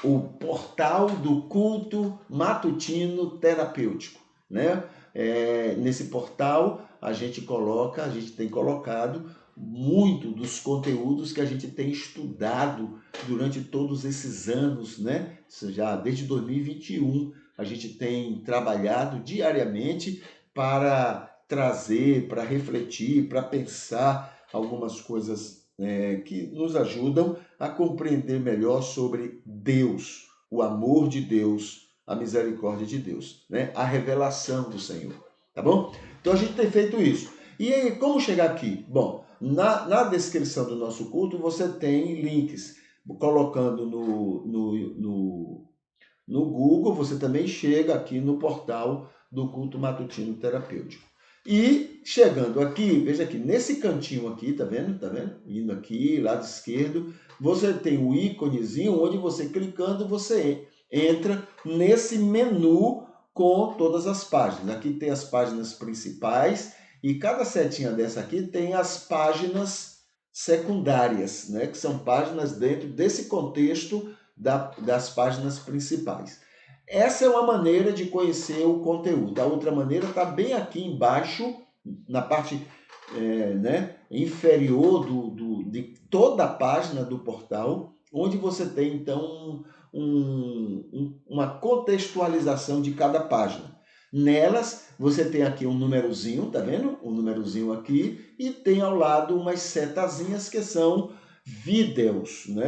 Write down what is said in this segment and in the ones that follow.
o portal do culto matutino terapêutico, né? Nesse portal a gente tem colocado muito dos conteúdos que a gente tem estudado durante todos esses anos, né? Já desde 2021 a gente tem trabalhado diariamente para trazer, para refletir, para pensar algumas coisas que nos ajudam a compreender melhor sobre Deus, o amor de Deus, a misericórdia de Deus, né? A revelação do Senhor, tá bom? Então a gente tem feito isso. E aí, como chegar aqui? Bom, na descrição do nosso culto você tem links. Colocando no Google, você também chega aqui no portal do culto matutino terapêutico. E chegando aqui, veja aqui, nesse cantinho aqui, tá vendo? Tá vendo? Indo aqui, lado esquerdo, você tem o íconezinho onde você clicando, você entra nesse menu com todas as páginas. Aqui tem as páginas principais e cada setinha dessa aqui tem as páginas secundárias, né? Que são páginas dentro desse contexto das páginas principais. Essa é uma maneira de conhecer o conteúdo. A outra maneira está bem aqui embaixo, na parte né, inferior de toda a página do portal, onde você tem, então, uma contextualização de cada página. Nelas, você tem aqui um númerozinho, tá vendo? Um númerozinho aqui, e tem ao lado umas setazinhas que são vídeos, né?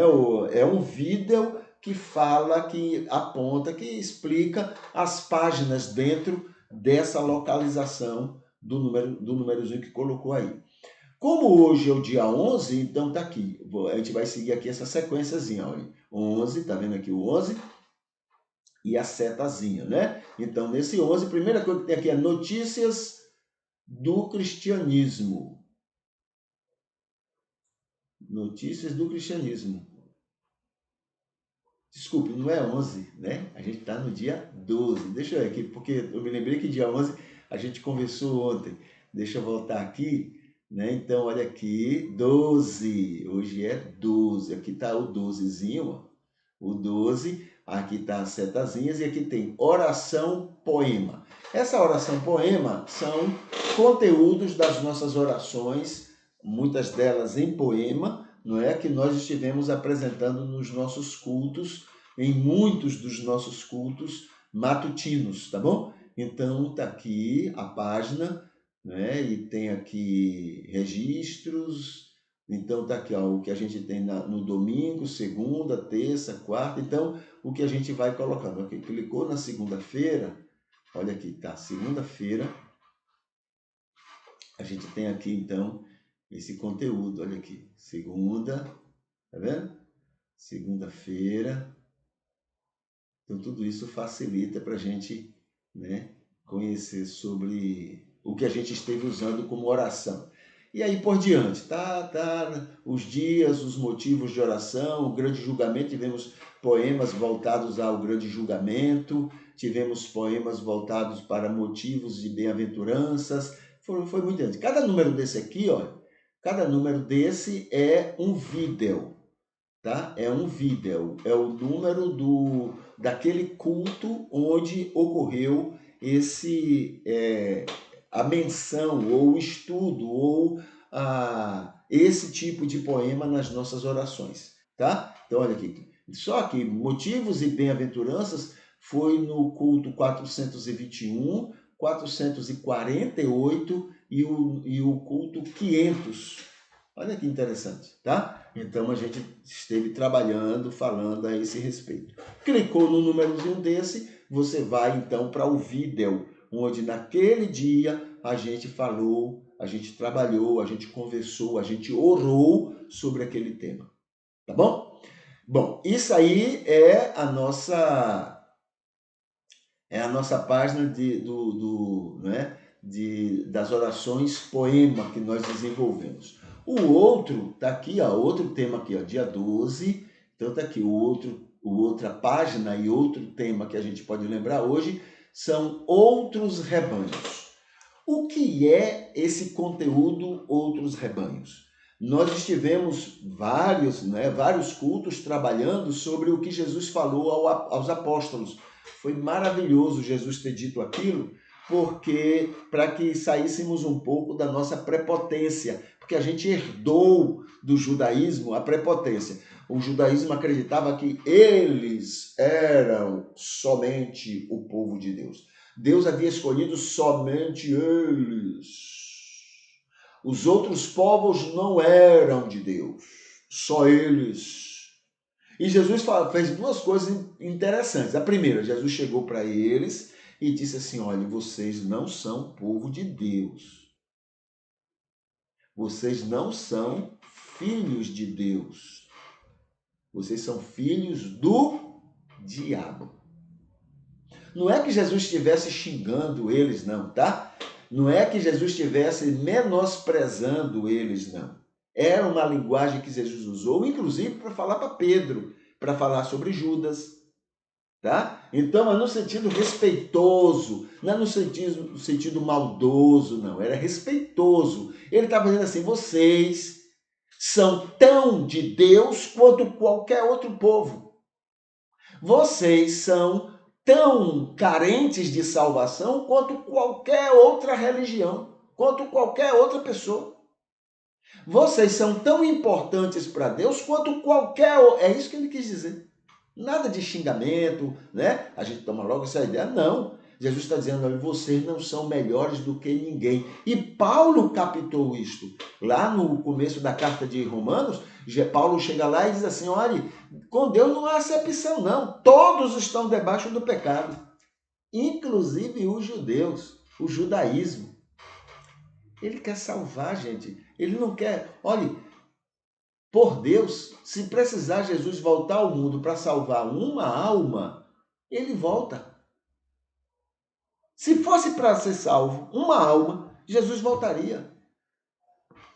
É um vídeo que fala, que aponta, que explica as páginas dentro dessa localização do númerozinho que colocou aí. Como hoje é o dia 11, então tá aqui. A gente vai seguir aqui essa sequenciazinha, olha. 11, tá vendo aqui o 11? E a setazinha, né? Então, nesse 11, a primeira coisa que tem aqui é notícias do cristianismo. Notícias do cristianismo. Desculpe, não é 11, né? A gente está no dia 12. Deixa eu ver aqui, porque eu me lembrei que dia 11 a gente conversou ontem. Deixa eu voltar aqui, né? Então, olha aqui, 12. Hoje é 12. Aqui está o 12zinho, ó. O 12. Aqui está as setazinhas e aqui tem oração poema. Essa oração poema são conteúdos das nossas orações, muitas delas em poema, não é, que nós estivemos apresentando nos nossos cultos, em muitos dos nossos cultos matutinos, tá bom? Então tá aqui a página, né? E tem aqui registros. Então tá aqui ó, o que a gente tem no domingo, segunda, terça, quarta. Então o que a gente vai colocando aqui. Clicou na segunda-feira, olha aqui, tá? Segunda-feira a gente tem aqui então esse conteúdo, olha aqui, segunda, tá vendo? Segunda-feira. Então, tudo isso facilita para a gente, né, conhecer sobre o que a gente esteve usando como oração. E aí por diante, tá, os dias, os motivos de oração, o grande julgamento, tivemos poemas voltados ao grande julgamento, tivemos poemas voltados para motivos de bem-aventuranças, foi muito grande. Cada número desse aqui, ó, cada número desse é um vídeo, tá? É um vídeo, é o número daquele culto onde ocorreu a menção ou o estudo ou esse tipo de poema nas nossas orações, tá? Então olha aqui, só que motivos e bem-aventuranças foi no culto 421, 448 e o culto 500. Olha que interessante, tá? Então a gente esteve trabalhando, falando a esse respeito. Clicou no númerozinho desse, você vai então para o vídeo, onde naquele dia a gente falou, a gente trabalhou, a gente conversou, a gente orou sobre aquele tema. Tá bom? Bom, isso aí é a nossa página das orações poema que nós desenvolvemos. O outro está aqui, ó, outro tema aqui, ó, dia 12. Então está aqui outra página e outro tema que a gente pode lembrar hoje são outros rebanhos. O que é esse conteúdo outros rebanhos? Nós estivemos vários cultos trabalhando sobre o que Jesus falou aos apóstolos. Foi maravilhoso Jesus ter dito aquilo, porque para que saíssemos um pouco da nossa prepotência, porque a gente herdou do judaísmo a prepotência. O judaísmo acreditava que eles eram somente o povo de Deus. Deus havia escolhido somente eles. Os outros povos não eram de Deus, só eles. E Jesus fez duas coisas interessantes. A primeira, Jesus chegou para eles e disse assim: olha, vocês não são povo de Deus. Vocês não são filhos de Deus. Vocês são filhos do diabo. Não é que Jesus estivesse xingando eles, não, tá? Não é que Jesus estivesse menosprezando eles, não. Era uma linguagem que Jesus usou, inclusive para falar para Pedro, para falar sobre Judas, tá? Então, é no sentido respeitoso, não é no sentido maldoso, não. Era respeitoso. Ele estava dizendo assim: vocês são tão de Deus quanto qualquer outro povo. Vocês são tão carentes de salvação quanto qualquer outra religião, quanto qualquer outra pessoa. Vocês são tão importantes para Deus quanto qualquer... É isso que ele quis dizer. Nada de xingamento, né? A gente toma logo essa ideia. Não. Jesus está dizendo: olha, vocês não são melhores do que ninguém. E Paulo captou isto. Lá no começo da carta de Romanos, Paulo chega lá e diz assim: olha, com Deus não há acepção, não. Todos estão debaixo do pecado. Inclusive os judeus, o judaísmo. Ele quer salvar, gente. Ele não quer... Olha, por Deus, se precisar Jesus voltar ao mundo para salvar uma alma, ele volta. Se fosse para ser salvo uma alma, Jesus voltaria.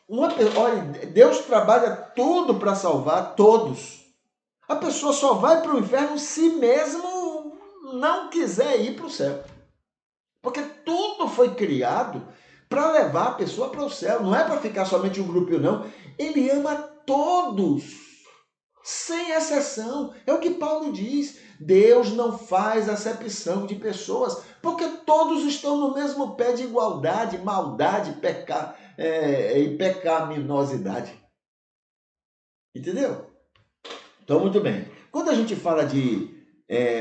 Olha, Deus trabalha tudo para salvar todos. A pessoa só vai para o inferno se mesmo não quiser ir para o céu. Porque tudo foi criado para levar a pessoa para o céu. Não é para ficar somente um grupinho, não. Ele ama todos, sem exceção. É o que Paulo diz. Deus não faz acepção de pessoas, porque todos estão no mesmo pé de igualdade, maldade, e pecaminosidade. Entendeu? Então, muito bem. Quando a gente fala de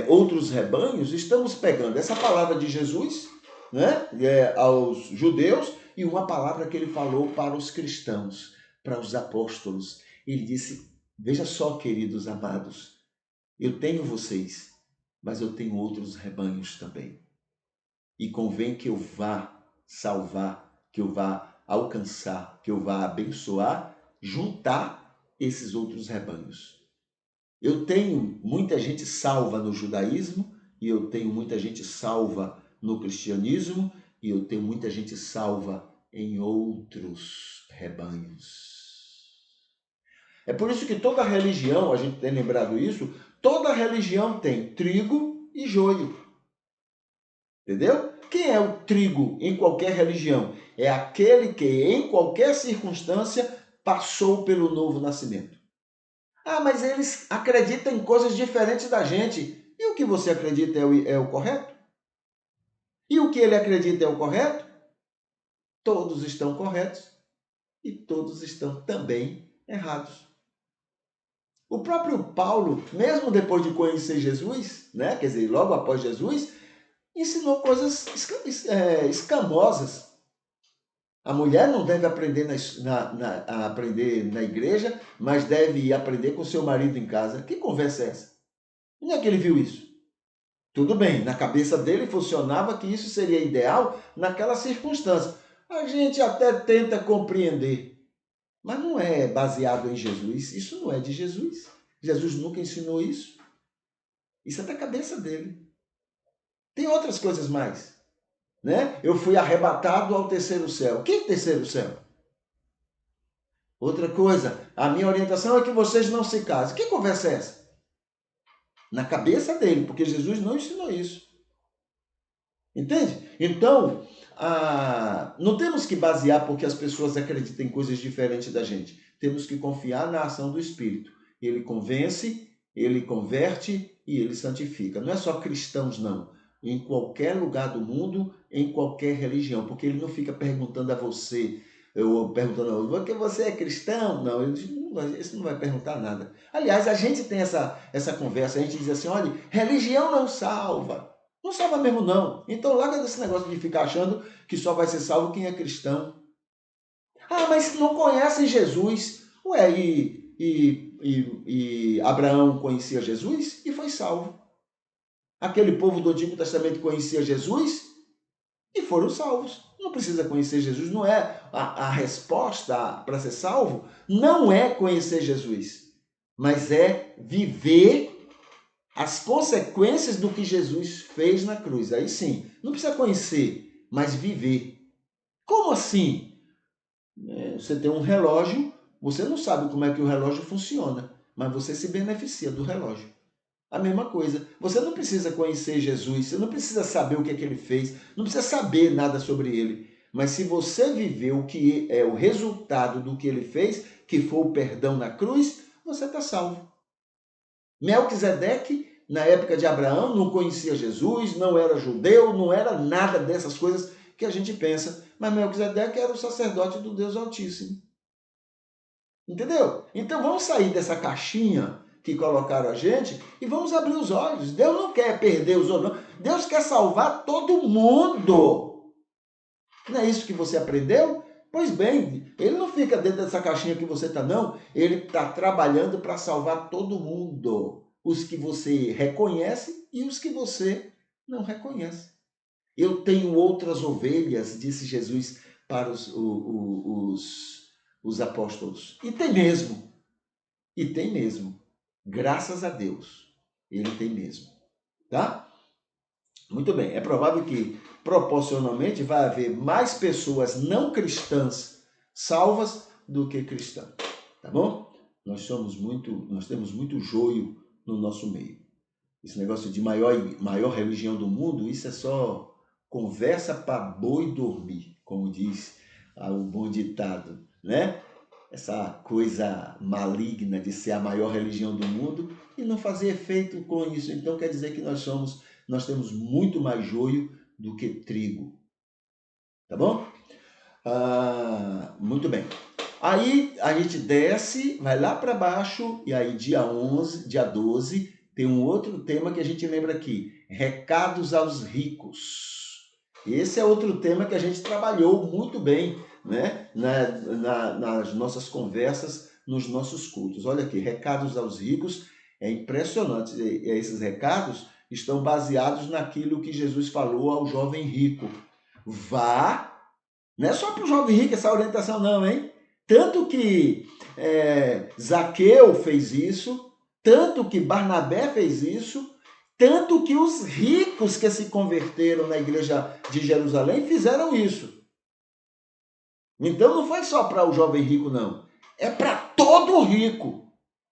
outros rebanhos, estamos pegando essa palavra de Jesus, né, aos judeus, e uma palavra que ele falou para os cristãos, para os apóstolos. Ele disse: veja só, queridos amados, eu tenho vocês, mas eu tenho outros rebanhos também. E convém que eu vá salvar, que eu vá alcançar, que eu vá abençoar, juntar esses outros rebanhos. Eu tenho muita gente salva no judaísmo, e eu tenho muita gente salva no cristianismo, e eu tenho muita gente salva em outros rebanhos. É por isso que toda religião, a gente tem lembrado isso, toda religião tem trigo e joio. Entendeu? Quem é o trigo em qualquer religião? É aquele que, em qualquer circunstância, passou pelo novo nascimento. Ah, mas eles acreditam em coisas diferentes da gente. E o que você acredita é o correto? E o que ele acredita é o correto? Todos estão corretos e todos estão também errados. O próprio Paulo, mesmo depois de conhecer Jesus, né, quer dizer, logo após Jesus, ensinou coisas escamosas. A mulher não deve aprender aprender na igreja, mas deve aprender com seu marido em casa. Que conversa é essa? Onde é que ele viu isso? Tudo bem, na cabeça dele funcionava que isso seria ideal naquela circunstância. A gente até tenta compreender, mas não é baseado em Jesus. Isso não é de Jesus. Jesus nunca ensinou isso. Isso é da cabeça dele. Tem outras coisas mais, né? Eu fui arrebatado ao terceiro céu. Que terceiro céu? Outra coisa, a minha orientação é que vocês não se casem. Que conversa é essa? Na cabeça dele, porque Jesus não ensinou isso. Entende? Então, não temos que basear porque as pessoas acreditam em coisas diferentes da gente. Temos que confiar na ação do Espírito. Ele convence, ele converte e ele santifica. Não é só cristãos, não. Em qualquer lugar do mundo, em qualquer religião. Porque ele não fica perguntando a você, ou perguntando, porque você é cristão? Não, ele não vai perguntar nada. Aliás, a gente tem essa conversa, a gente diz assim, olha, religião não salva. Não salva mesmo, não. Então larga desse negócio de ficar achando que só vai ser salvo quem é cristão. Ah, mas não conhecem Jesus. Ué, e Abraão conhecia Jesus e foi salvo. Aquele povo do Antigo Testamento conhecia Jesus e foram salvos. Não precisa conhecer Jesus, não é a resposta para ser salvo, não é conhecer Jesus, mas é viver as consequências do que Jesus fez na cruz. Aí sim, não precisa conhecer, mas viver. Como assim? Você tem um relógio, você não sabe como é que o relógio funciona, mas você se beneficia do relógio. A mesma coisa. Você não precisa conhecer Jesus, você não precisa saber o que é que ele fez, não precisa saber nada sobre ele. Mas se você viver o que é o resultado do que ele fez, que foi o perdão na cruz, você está salvo. Melquisedeque, na época de Abraão, não conhecia Jesus, não era judeu, não era nada dessas coisas que a gente pensa. Mas Melquisedeque era o sacerdote do Deus Altíssimo. Entendeu? Então vamos sair dessa caixinha que colocaram a gente e vamos abrir os olhos. Deus não quer perder os outros, não. Deus quer salvar todo mundo. Não é isso que você aprendeu? Pois bem, ele não fica dentro dessa caixinha que você está, não. Ele está trabalhando para salvar todo mundo. Os que você reconhece e os que você não reconhece. Eu tenho outras ovelhas, disse Jesus para os apóstolos. E tem mesmo. E tem mesmo. Graças a Deus. Ele tem mesmo. Tá? Muito bem. É provável que, proporcionalmente, vai haver mais pessoas não cristãs salvas do que cristãs. Tá bom? Nós temos muito joio no nosso meio. Esse negócio de maior religião do mundo, isso é só conversa para boi dormir, como diz o bom ditado, né? Essa coisa maligna de ser a maior religião do mundo e não fazer efeito com isso. Então quer dizer que nós temos muito mais joio do que trigo. Tá bom? Muito bem. Aí a gente desce, vai lá para baixo e aí dia 12, tem um outro tema que a gente lembra aqui, recados aos ricos. Esse é outro tema que a gente trabalhou muito bem, né? Nas nossas conversas, nos nossos cultos. Olha aqui, recados aos ricos, é impressionante. E esses recados estão baseados naquilo que Jesus falou ao jovem rico. Vá, não é só para o jovem rico essa orientação não, hein? Tanto que Zaqueu fez isso, tanto que Barnabé fez isso, tanto que os ricos que se converteram na igreja de Jerusalém fizeram isso. Então não foi só para o jovem rico, não. É para todo rico.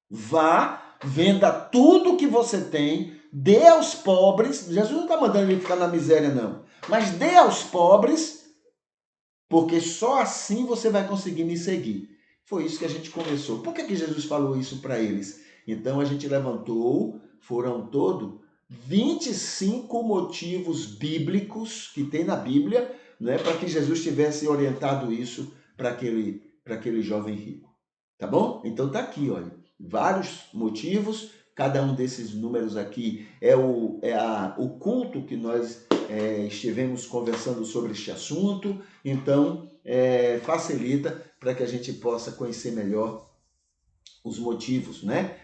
Vá, venda tudo que você tem, dê aos pobres. Jesus não está mandando ele ficar na miséria, não. Mas dê aos pobres, porque só assim você vai conseguir me seguir. Foi isso que a gente começou. Por que Jesus falou isso para eles? Então a gente levantou, foram todo 25 motivos bíblicos que tem na Bíblia, né, para que Jesus tivesse orientado isso para aquele jovem rico. Tá bom? Então tá aqui, olha, vários motivos, cada um desses números aqui é o culto que nós estivemos conversando sobre este assunto, então facilita para que a gente possa conhecer melhor os motivos, né?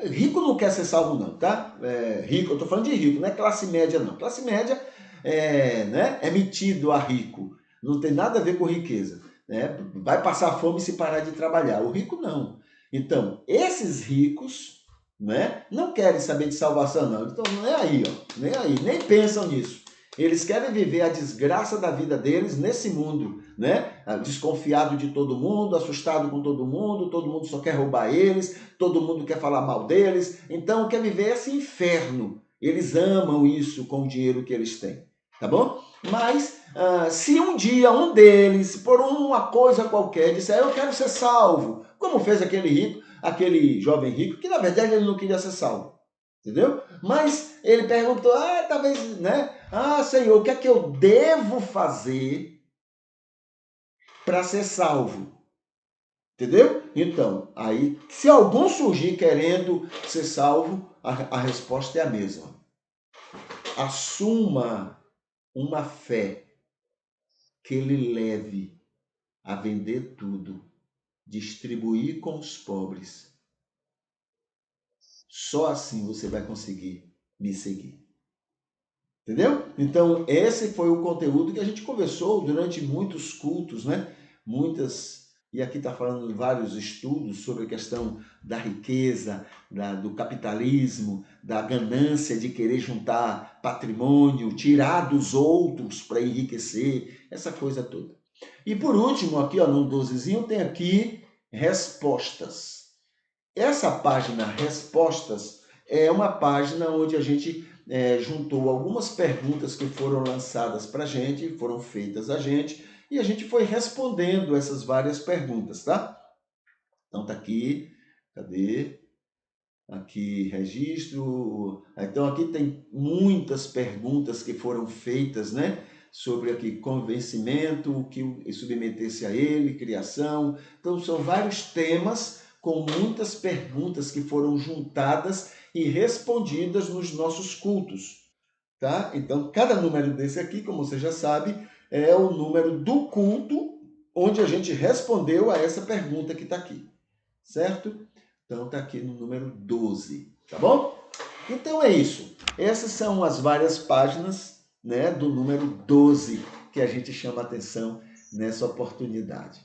Rico não quer ser salvo não, tá? Rico, eu estou falando de rico, não é classe média não. Classe média é metido a rico, não tem nada a ver com riqueza, né? Vai passar fome se parar de trabalhar. O rico não. Então, esses ricos, né, não querem saber de salvação não. Então, nem aí, nem pensam nisso. Eles querem viver a desgraça da vida deles nesse mundo, né? Desconfiado de todo mundo, assustado com todo mundo só quer roubar eles, todo mundo quer falar mal deles. Então, quer viver esse inferno. Eles amam isso com o dinheiro que eles têm. tá bom? Mas se um dia um deles, por uma coisa qualquer, disser eu quero ser salvo, como fez aquele rico, aquele jovem rico, que na verdade ele não queria ser salvo, entendeu? Mas ele perguntou, talvez, né? Senhor, o que é que eu devo fazer para ser salvo? Entendeu? Então, aí, se algum surgir querendo ser salvo, a resposta é a mesma. Assuma uma fé que ele leve a vender tudo, distribuir com os pobres. Só assim você vai conseguir me seguir. Entendeu? Então, esse foi o conteúdo que a gente conversou durante muitos cultos, né? E aqui está falando vários estudos sobre a questão da riqueza, do capitalismo, da ganância de querer juntar patrimônio, tirar dos outros para enriquecer, essa coisa toda. E por último, aqui ó, no 12zinho, tem aqui respostas. Essa página Respostas é uma página onde a gente juntou algumas perguntas que foram lançadas para a gente, foram feitas a gente, e a gente foi respondendo essas várias perguntas, tá? Então tá aqui, cadê? Aqui, registro. Então aqui tem muitas perguntas que foram feitas, né? Sobre aqui convencimento, o que submeter-se a ele, criação. Então são vários temas com muitas perguntas que foram juntadas e respondidas nos nossos cultos, tá? Então cada número desse aqui, como você já sabe, é o número do culto onde a gente respondeu a essa pergunta que está aqui, certo? Então está aqui no número 12, tá bom? Então é isso. Essas são as várias páginas, né, do número 12 que a gente chama atenção nessa oportunidade.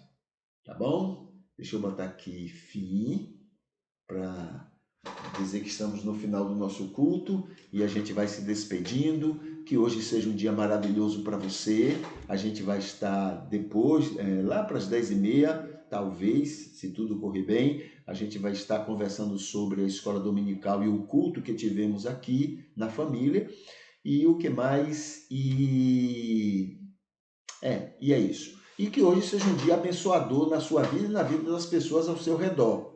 Tá bom? Deixa eu botar aqui fim para dizer que estamos no final do nosso culto e a gente vai se despedindo. Que hoje seja um dia maravilhoso para você. A gente vai estar depois, lá para as 10h30, talvez, se tudo correr bem, a gente vai estar conversando sobre a escola dominical e o culto que tivemos aqui na família. E o que mais? E é isso. E que hoje seja um dia abençoador na sua vida e na vida das pessoas ao seu redor,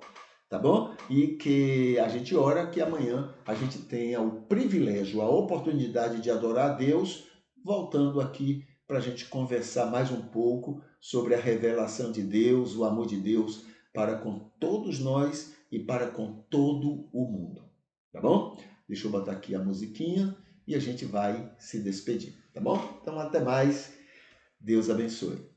tá bom? E que a gente ora que amanhã a gente tenha o privilégio, a oportunidade de adorar a Deus, voltando aqui para a gente conversar mais um pouco sobre a revelação de Deus, o amor de Deus para com todos nós e para com todo o mundo, tá bom? Deixa eu botar aqui a musiquinha e a gente vai se despedir, tá bom? Então até mais, Deus abençoe.